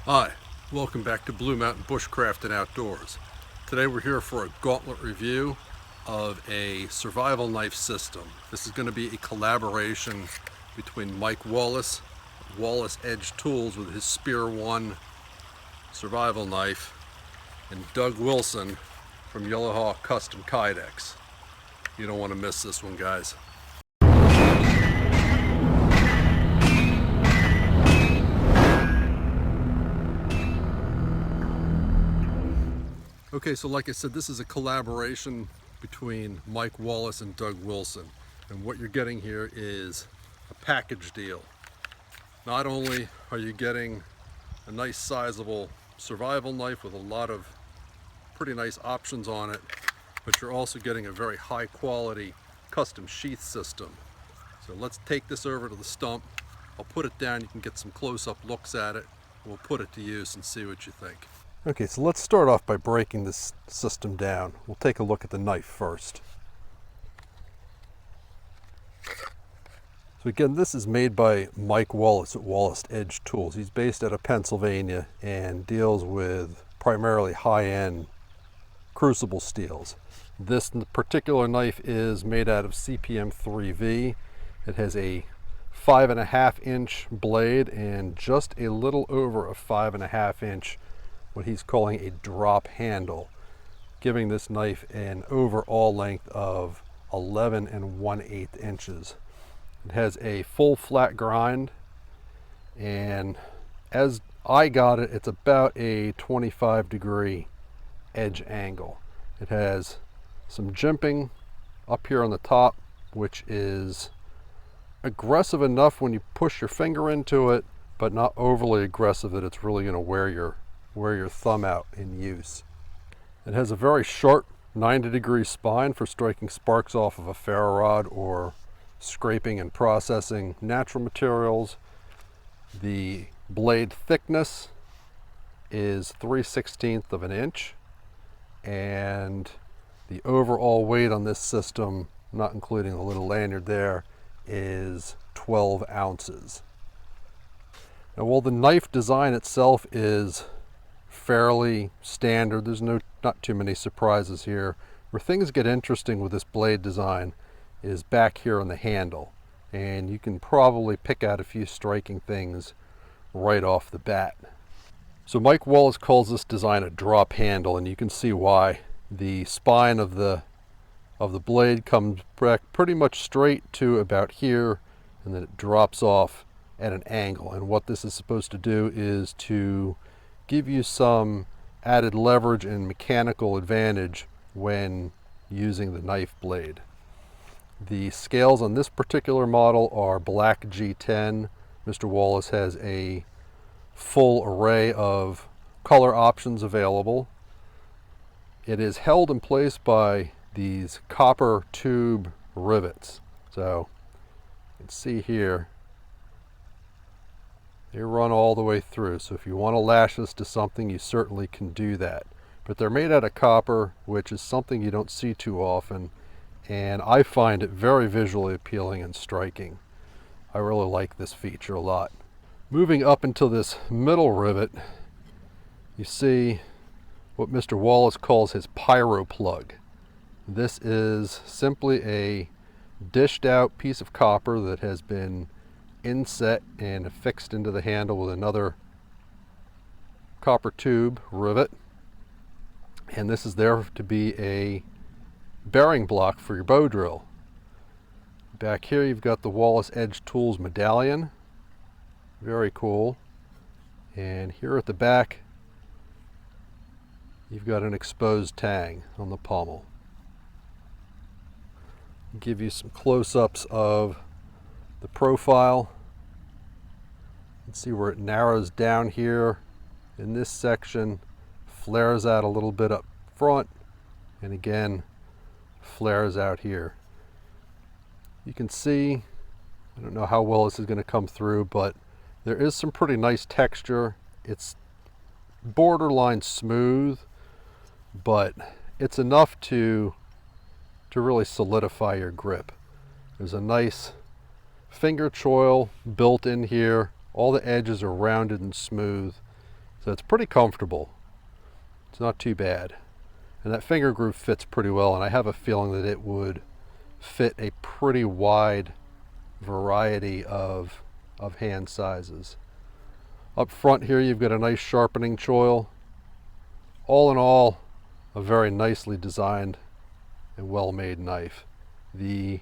Hi, welcome back to Blue Mountain Bushcraft and Outdoors. Today we're here for a Gauntlet review of a survival knife system. This is going to be a collaboration between Mike Wallace, Wallace Edge Tools with his Spear 1 survival knife, and Doug Wilson from Yellowhawk Custom Kydex. You don't want to miss this one, guys. Okay, so like I said, this is a collaboration between Mike Wallace and Doug Wilson. And what you're getting here is a package deal. Not only are you getting a nice sizable survival knife with a lot of pretty nice options on it, but you're also getting a very high quality custom sheath system. So let's take this over to the stump. I'll put it down, you can get some close-up looks at it. We'll put it to use and see what you think. Okay, so let's start off by breaking this system down. We'll take a look at the knife first. So again, this is made by Mike Wallace at Wallace Edge Tools. He's based out of Pennsylvania and deals with primarily high-end crucible steels. This particular knife is made out of CPM 3V. It has a 5.5-inch blade and just a little over a 5.5-inch what he's calling a drop handle, giving this knife an overall length of 11 1/8 inches. It has a full flat grind, and as I got it, it's about a 25-degree edge angle. It has some jimping up here on the top, which is aggressive enough when you push your finger into it, but not overly aggressive that it's really going to wear your thumb out in use. It has a very sharp 90-degree spine for striking sparks off of a ferro rod or scraping and processing natural materials. The blade thickness is 3/16 of an inch, and the overall weight on this system, not including the little lanyard there, is 12 ounces. Now, while the knife design itself is fairly standard, there's not too many surprises here. Where things get interesting with this blade design is back here on the handle, and you can probably pick out a few striking things right off the bat. So Mike Wallace calls this design a drop handle, and you can see why. The spine of the blade comes back pretty much straight to about here, and then it drops off at an angle. And what this is supposed to do is to give you some added leverage and mechanical advantage when using the knife blade. The scales on this particular model are black G10. Mr. Wallace has a full array of color options available. It is held in place by these copper tube rivets. So you can see here, they run all the way through. So if you want to lash this to something, you certainly can do that. But they're made out of copper, which is something you don't see too often, and I find it very visually appealing and striking. I really like this feature a lot. Moving up into this middle rivet, you see what Mr. Wallace calls his pyro plug. This is simply a dished out piece of copper that has been inset and affixed into the handle with another copper tube rivet, and this is there to be a bearing block for your bow drill. Back here you've got the Wallace Edge Tools medallion, very cool, and here at the back you've got an exposed tang on the pommel. I'll give you some close-ups of the profile. You can see where it narrows down here in this section, flares out a little bit up front, and again flares out here. You can see, I don't know how well this is going to come through, but there is some pretty nice texture. It's borderline smooth, but it's enough to really solidify your grip. There's a nice finger choil built in here. All the edges are rounded and smooth. It's So it's pretty comfortable. It's not too bad. And that finger groove fits pretty well, and I have a feeling that it would fit a pretty wide variety of hand sizes. Up front here you've got a nice sharpening choil. All in all, a very nicely designed and well-made knife. The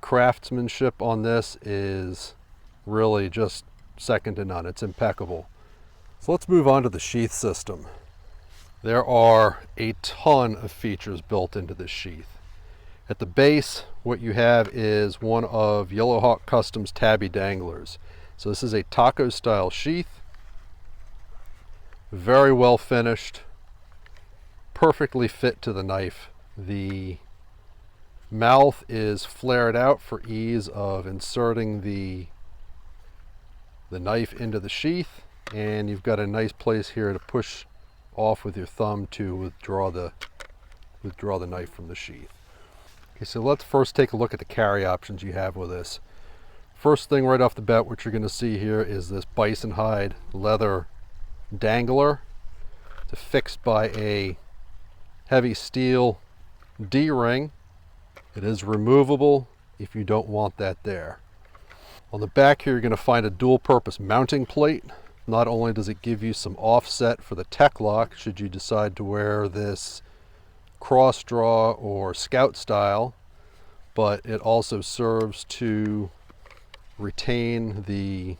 craftsmanship on this is really just second to none. It's impeccable. So let's move on to the sheath system. There are a ton of features built into this sheath. At the base, what you have is one of Yellowhawk Custom's tabby danglers. So this is a taco style sheath, very well finished, perfectly fit to the knife. The mouth is flared out for ease of inserting the knife into the sheath, and you've got a nice place here to push off with your thumb to withdraw the knife from the sheath. Okay, so let's first take a look at the carry options you have with this. First thing right off the bat, what you're going to see here is this bison hide leather dangler. It's affixed by a heavy steel D-ring. It is removable if you don't want that there. On the back here, you're going to find a dual purpose mounting plate. Not only does it give you some offset for the tech lock should you decide to wear this cross draw or scout style, but it also serves to retain the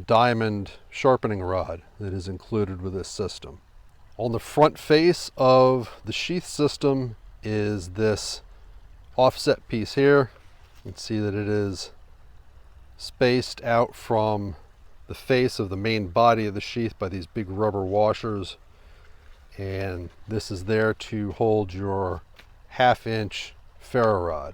diamond sharpening rod that is included with this system. On the front face of the sheath system is this offset piece here. You can see that it is spaced out from the face of the main body of the sheath by these big rubber washers, and this is there to hold your 1/2 inch ferro rod.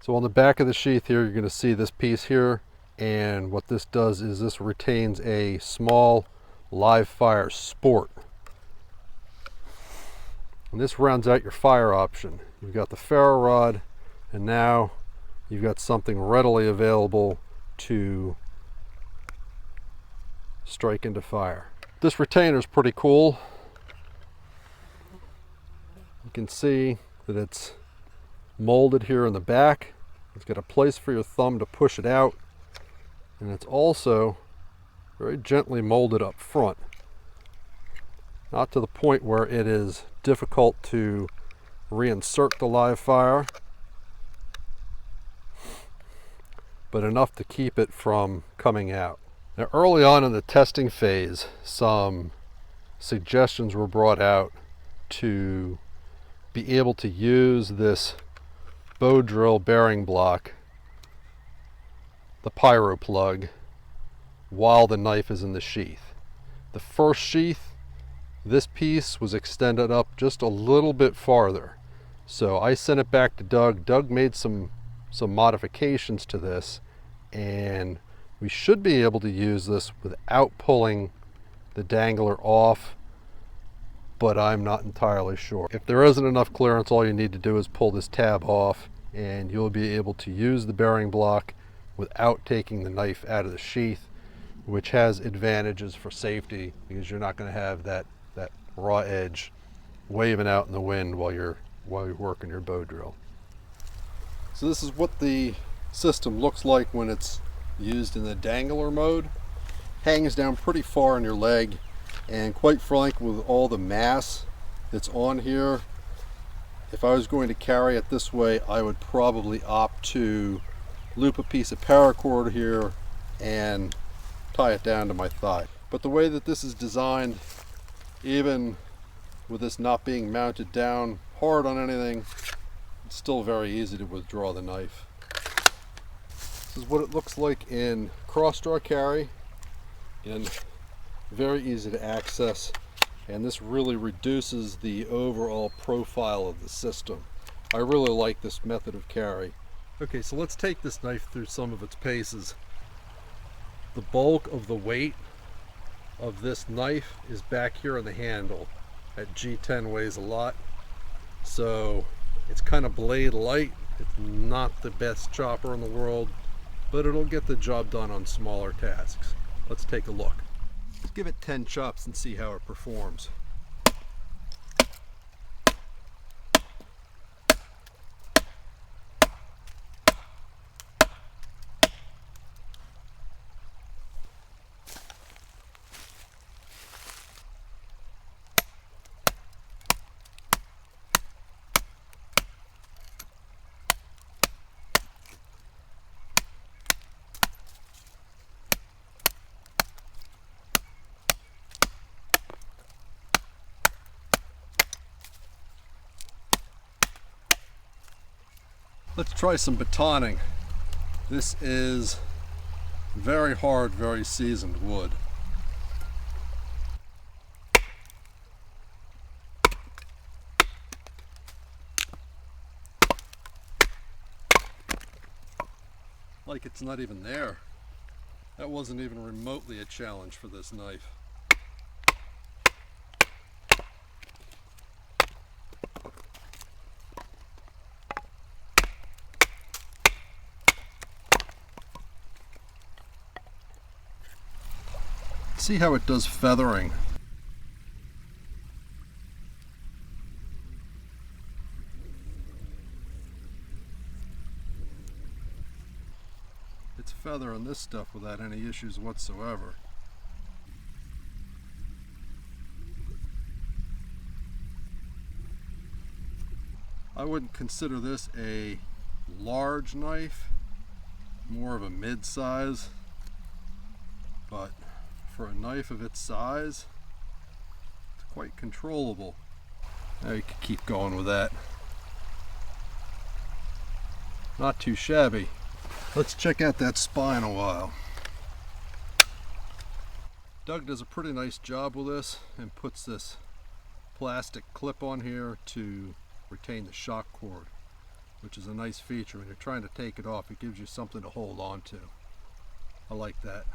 So on the back of the sheath here, you're going to see this piece here, and what this does is this retains a small live fire sport, and this rounds out your fire option. You've got the ferro rod, and now you've got something readily available to strike into fire. This retainer is pretty cool. You can see that it's molded here in the back. It's got a place for your thumb to push it out, and it's also very gently molded up front. Not to the point where it is difficult to reinsert the live fire, but enough to keep it from coming out. Now, early on in the testing phase, some suggestions were brought out to be able to use this bow drill bearing block, the pyro plug, while the knife is in the sheath. The first sheath, this piece was extended up just a little bit farther. So I sent it back to Doug. Doug made some modifications to this, and we should be able to use this without pulling the dangler off, but I'm not entirely sure. If there isn't enough clearance, all you need to do is pull this tab off, and you'll be able to use the bearing block without taking the knife out of the sheath, which has advantages for safety because you're not going to have that raw edge waving out in the wind while you're working your bow drill. So this is what the system looks like when it's used in the dangler mode. Hangs down pretty far on your leg, and quite frank, with all the mass that's on here, if I was going to carry it this way, I would probably opt to loop a piece of paracord here and tie it down to my thigh. But the way that this is designed, even with this not being mounted down hard on anything, it's still very easy to withdraw the knife. This is what it looks like in cross draw carry, and very easy to access, and this really reduces the overall profile of the system. I really like this method of carry. Okay, so let's take this knife through some of its paces. The bulk of the weight of this knife is back here on the handle. That G10 weighs a lot, so it's kind of blade light. It's not the best chopper in the world, but it'll get the job done on smaller tasks. Let's take a look. Let's give it 10 chops and see how it performs. Let's try some batoning. This is very hard, very seasoned wood. Like it's not even there. That wasn't even remotely a challenge for this knife. See how it does feathering. It's feathering this stuff without any issues whatsoever. I wouldn't consider this a large knife, more of a mid-size, but for a knife of its size, it's quite controllable. Now you can keep going with that. Not too shabby. Let's check out that spine a while. Doug does a pretty nice job with this and puts this plastic clip on here to retain the shock cord, which is a nice feature. When you're trying to take it off, it gives you something to hold on to. I like that.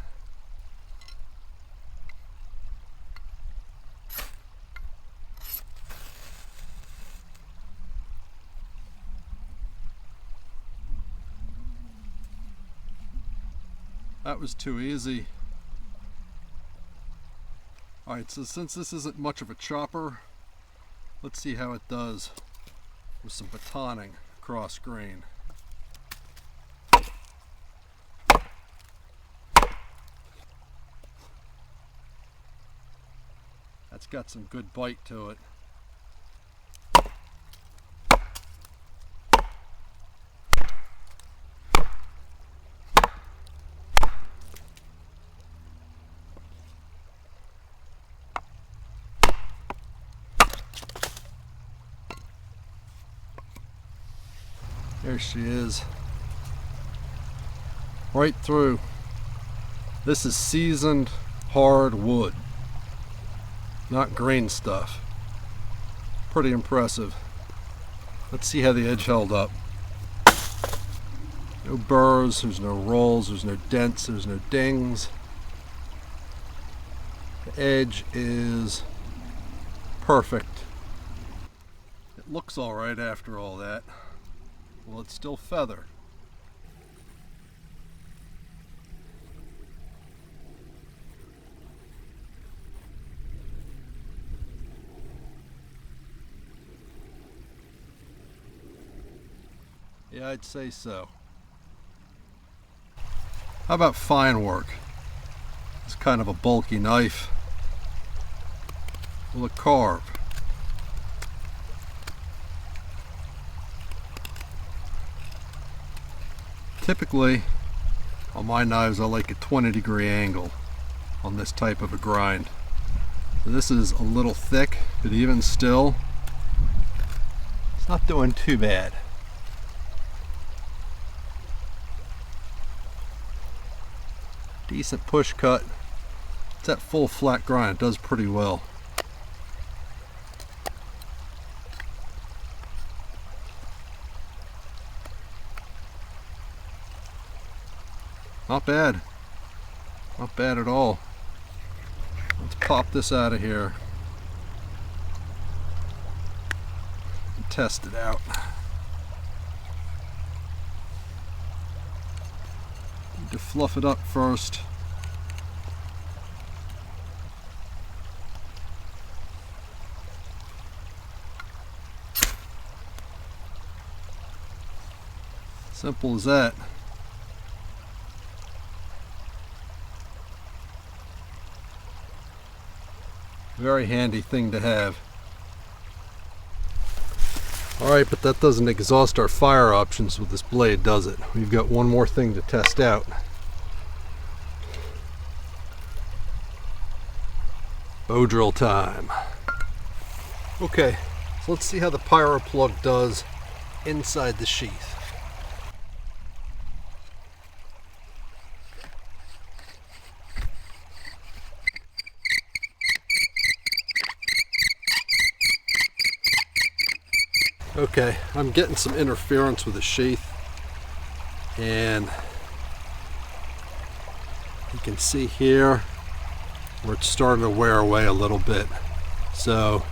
That was too easy. Alright, so since this isn't much of a chopper, let's see how it does with some batoning across grain. That's got some good bite to it. There she is. Right through. This is seasoned hard wood, not grain stuff. Pretty impressive. Let's see how the edge held up. No burrs, there's no rolls, there's no dents, there's no dings. The edge is perfect. It looks all right after all that. Well, it's still feather. Yeah, I'd say so. How about fine work? It's kind of a bulky knife. Will it carve? Typically, on my knives, I like a 20-degree angle on this type of a grind. So this is a little thick, but even still, it's not doing too bad. Decent push cut. It's that full flat grind. It does pretty well. Not bad. Not bad at all. Let's pop this out of here and test it out. Need to fluff it up first. Simple as that. Very handy thing to have. Alright, but that doesn't exhaust our fire options with this blade, does it? We've got one more thing to test out. Bow drill time. Okay, so let's see how the pyro plug does inside the sheath. Okay, I'm getting some interference with the sheath, and you can see here where it's starting to wear away a little bit. So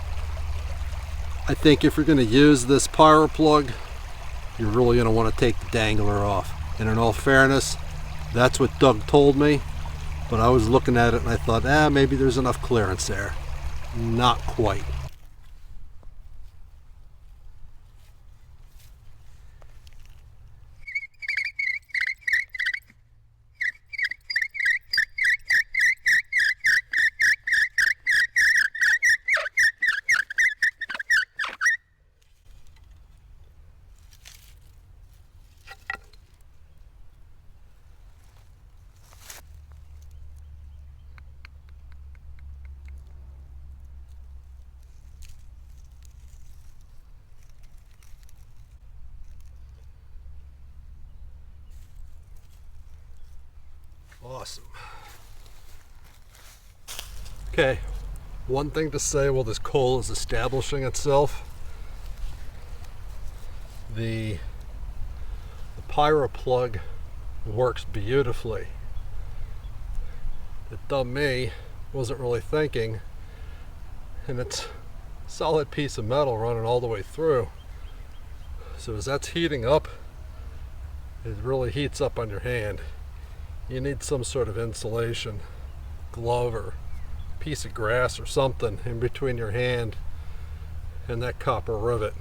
I think if you're going to use this pyro plug, you're really going to want to take the dangler off. And in all fairness, that's what Doug told me, but I was looking at it and I thought, maybe there's enough clearance there. Not quite. Awesome. Okay, one thing to say while this coal is establishing itself, the pyro plug works beautifully. It done me, wasn't really thinking, and it's a solid piece of metal running all the way through. So as that's heating up, it really heats up on your hand. You need some sort of insulation, glove or piece of grass or something in between your hand and that copper rivet.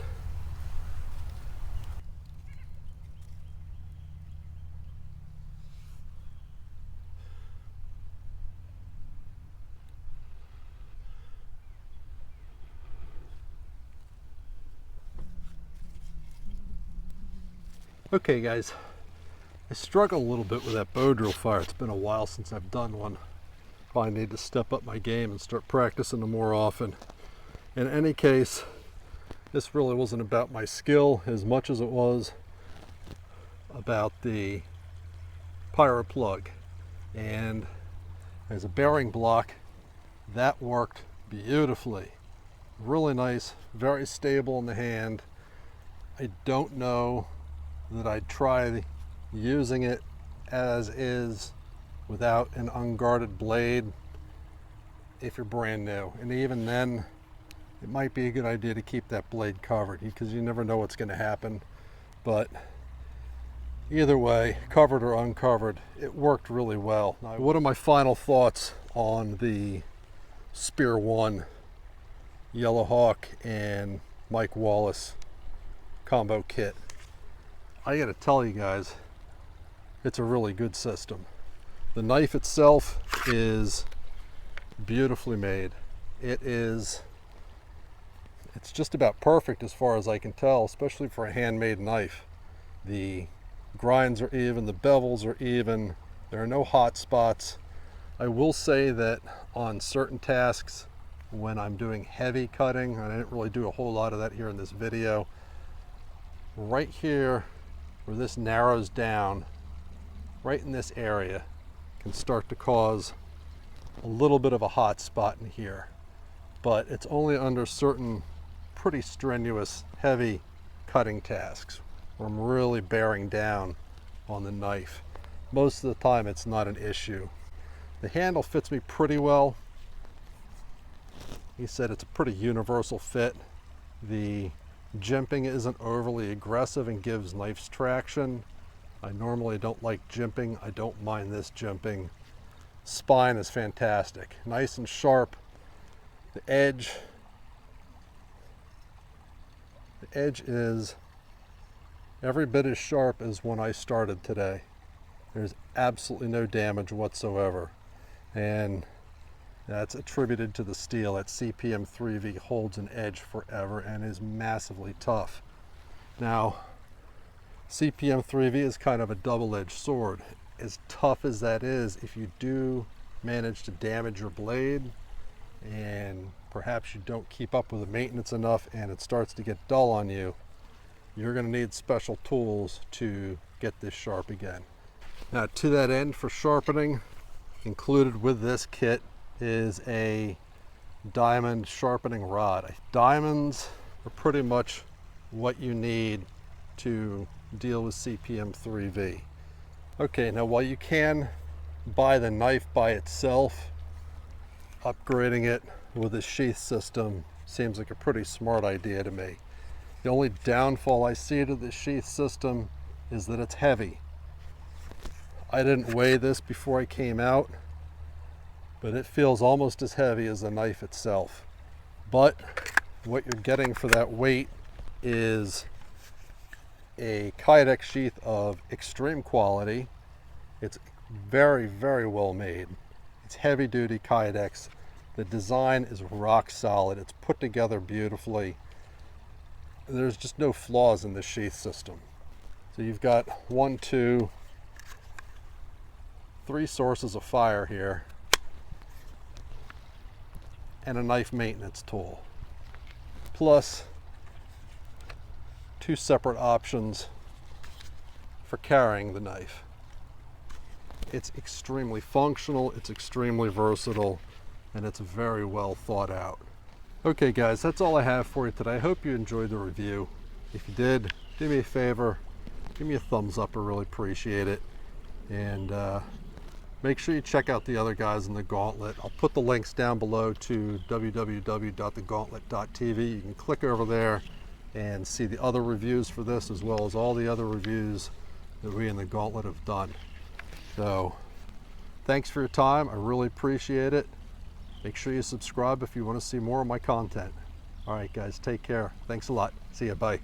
Okay guys, I struggle a little bit with that bow drill fire. It's been a while since I've done one. Probably need to step up my game and start practicing them more often. In any case, this really wasn't about my skill as much as it was about the pyro plug. And as a bearing block, that worked beautifully. Really nice, very stable in the hand. I don't know that I'd try using it as is without an unguarded blade if you're brand new, and even then it might be a good idea to keep that blade covered because you never know what's going to happen. But either way, covered or uncovered, it worked really well. Now, what are my final thoughts on the Spear 1 Yellowhawk and Mike Wallace combo kit? I gotta tell you guys, it's a really good system. The knife itself is beautifully made. It's just about perfect as far as I can tell, especially for a handmade knife. The grinds are even, the bevels are even, there are no hot spots. I will say that on certain tasks, when I'm doing heavy cutting, and I didn't really do a whole lot of that here in this video, right here where this narrows down, right in this area, can start to cause a little bit of a hot spot in here. But it's only under certain pretty strenuous, heavy cutting tasks where I'm really bearing down on the knife. Most of the time it's not an issue. The handle fits me pretty well. He said it's a pretty universal fit. The jimping isn't overly aggressive and gives nice traction. I normally don't like jimping. I don't mind this jimping. Spine is fantastic. Nice and sharp. The edge is every bit as sharp as when I started today. There's absolutely no damage whatsoever. And that's attributed to the steel. That CPM 3V holds an edge forever and is massively tough. Now, CPM 3V is kind of a double-edged sword. As tough as that is, if you do manage to damage your blade and perhaps you don't keep up with the maintenance enough and it starts to get dull on you, you're going to need special tools to get this sharp again. Now, to that end, for sharpening, included with this kit is a diamond sharpening rod. Diamonds are pretty much what you need to deal with CPM 3V. Okay, now while you can buy the knife by itself, upgrading it with a sheath system seems like a pretty smart idea to me. The only downfall I see to the sheath system is that it's heavy. I didn't weigh this before I came out, but it feels almost as heavy as the knife itself. But what you're getting for that weight is a Kydex sheath of extreme quality. It's very, very well made. It's heavy duty Kydex. The design is rock solid. It's put together beautifully. There's just no flaws in the sheath system. So you've got 1, 2, 3 sources of fire here and a knife maintenance tool, plus 2 separate options for carrying the knife. It's extremely functional, it's extremely versatile, and it's very well thought out. Okay guys, that's all I have for you today. I hope you enjoyed the review. If you did, do me a favor, give me a thumbs up, I really appreciate it. And make sure you check out the other guys in the Gauntlet. I'll put the links down below to www.thegauntlet.tv. You can click over there and see the other reviews for this, as well as all the other reviews that we in the Gauntlet have done. So thanks for your time. I really appreciate it. Make sure you subscribe if you want to see more of my content. All right, guys, take care. Thanks a lot. See ya. Bye.